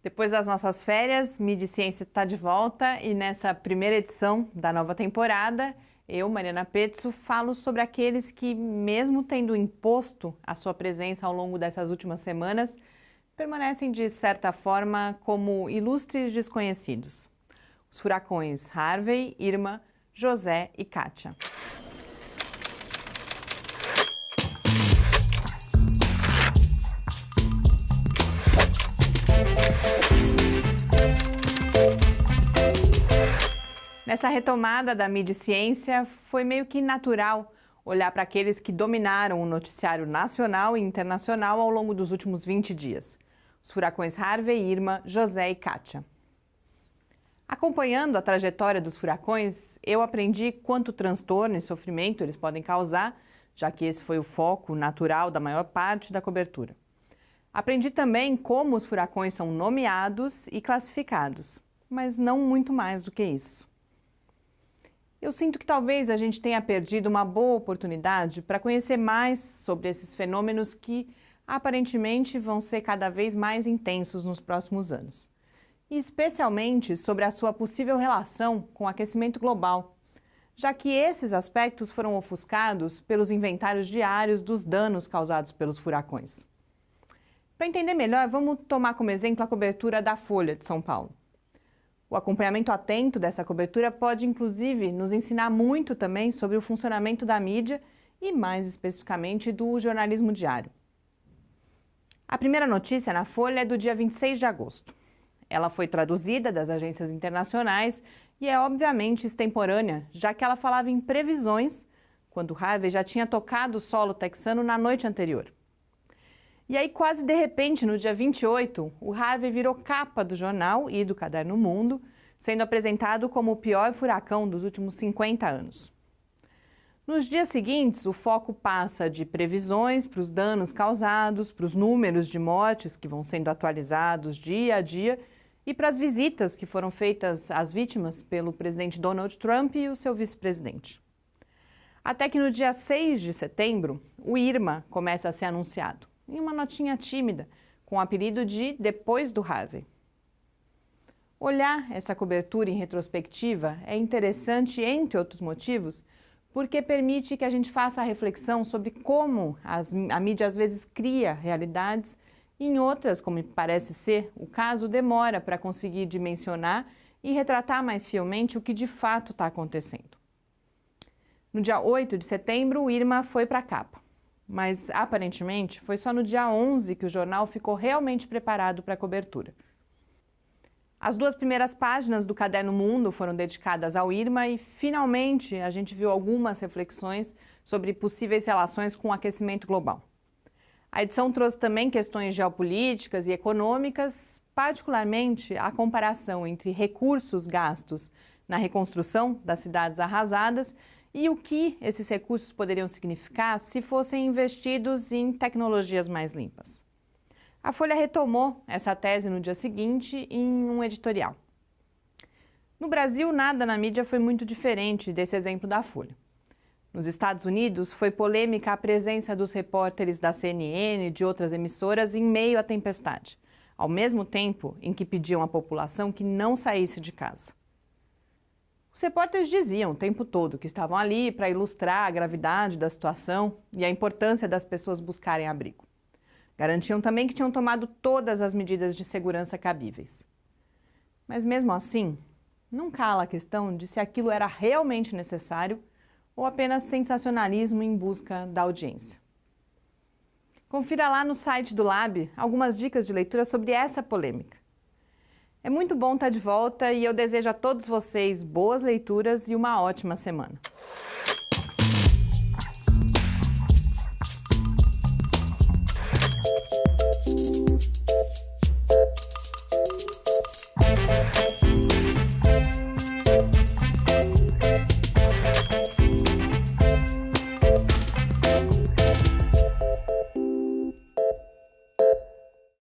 Depois das nossas férias, Mídia e Ciência está de volta e nessa primeira edição da nova temporada, eu, Mariana Pezzo, falo sobre aqueles que, mesmo tendo imposto a sua presença ao longo dessas últimas semanas, permanecem de certa forma como ilustres desconhecidos. Os furacões Harvey, Irma, José e Kátia. Nessa retomada da mídia e ciência, foi meio que natural olhar para aqueles que dominaram o noticiário nacional e internacional ao longo dos últimos 20 dias. Os furacões Harvey, Irma, José e Kátia. Acompanhando a trajetória dos furacões, eu aprendi quanto transtorno e sofrimento eles podem causar, já que esse foi o foco natural da maior parte da cobertura. Aprendi também como os furacões são nomeados e classificados, mas não muito mais do que isso. Eu sinto que talvez a gente tenha perdido uma boa oportunidade para conhecer mais sobre esses fenômenos que aparentemente vão ser cada vez mais intensos nos próximos anos. E especialmente sobre a sua possível relação com o aquecimento global, já que esses aspectos foram ofuscados pelos inventários diários dos danos causados pelos furacões. Para entender melhor, vamos tomar como exemplo a cobertura da Folha de São Paulo. O acompanhamento atento dessa cobertura pode, inclusive, nos ensinar muito também sobre o funcionamento da mídia e, mais especificamente, do jornalismo diário. A primeira notícia na Folha é do dia 26 de agosto. Ela foi traduzida das agências internacionais e é, obviamente, extemporânea, já que ela falava em previsões, quando Harvey já tinha tocado o solo texano na noite anterior. E aí, quase de repente, no dia 28, o Harvey virou capa do jornal e do caderno Mundo, sendo apresentado como o pior furacão dos últimos 50 anos. Nos dias seguintes, o foco passa de previsões para os danos causados, para os números de mortes que vão sendo atualizados dia a dia e para as visitas que foram feitas às vítimas pelo presidente Donald Trump e o seu vice-presidente. Até que no dia 6 de setembro, o Irma começa a ser anunciado, em uma notinha tímida, com o apelido de Depois do Harvey. Olhar essa cobertura em retrospectiva é interessante, entre outros motivos, porque permite que a gente faça a reflexão sobre como a mídia às vezes cria realidades e em outras, como parece ser o caso, demora para conseguir dimensionar e retratar mais fielmente o que de fato está acontecendo. No dia 8 de setembro, o Irma foi para a capa. Mas, aparentemente, foi só no dia 11 que o jornal ficou realmente preparado para a cobertura. As duas primeiras páginas do caderno Mundo foram dedicadas ao Irma e, finalmente, a gente viu algumas reflexões sobre possíveis relações com o aquecimento global. A edição trouxe também questões geopolíticas e econômicas, particularmente a comparação entre recursos gastos na reconstrução das cidades arrasadas e o que esses recursos poderiam significar se fossem investidos em tecnologias mais limpas. A Folha retomou essa tese no dia seguinte em um editorial. No Brasil, nada na mídia foi muito diferente desse exemplo da Folha. Nos Estados Unidos, foi polêmica a presença dos repórteres da CNN e de outras emissoras em meio à tempestade, ao mesmo tempo em que pediam à população que não saísse de casa. Os repórteres diziam o tempo todo que estavam ali para ilustrar a gravidade da situação e a importância das pessoas buscarem abrigo. Garantiam também que tinham tomado todas as medidas de segurança cabíveis. Mas mesmo assim, não cala a questão de se aquilo era realmente necessário ou apenas sensacionalismo em busca da audiência. Confira lá no site do Lab algumas dicas de leitura sobre essa polêmica. É muito bom estar de volta e eu desejo a todos vocês boas leituras e uma ótima semana.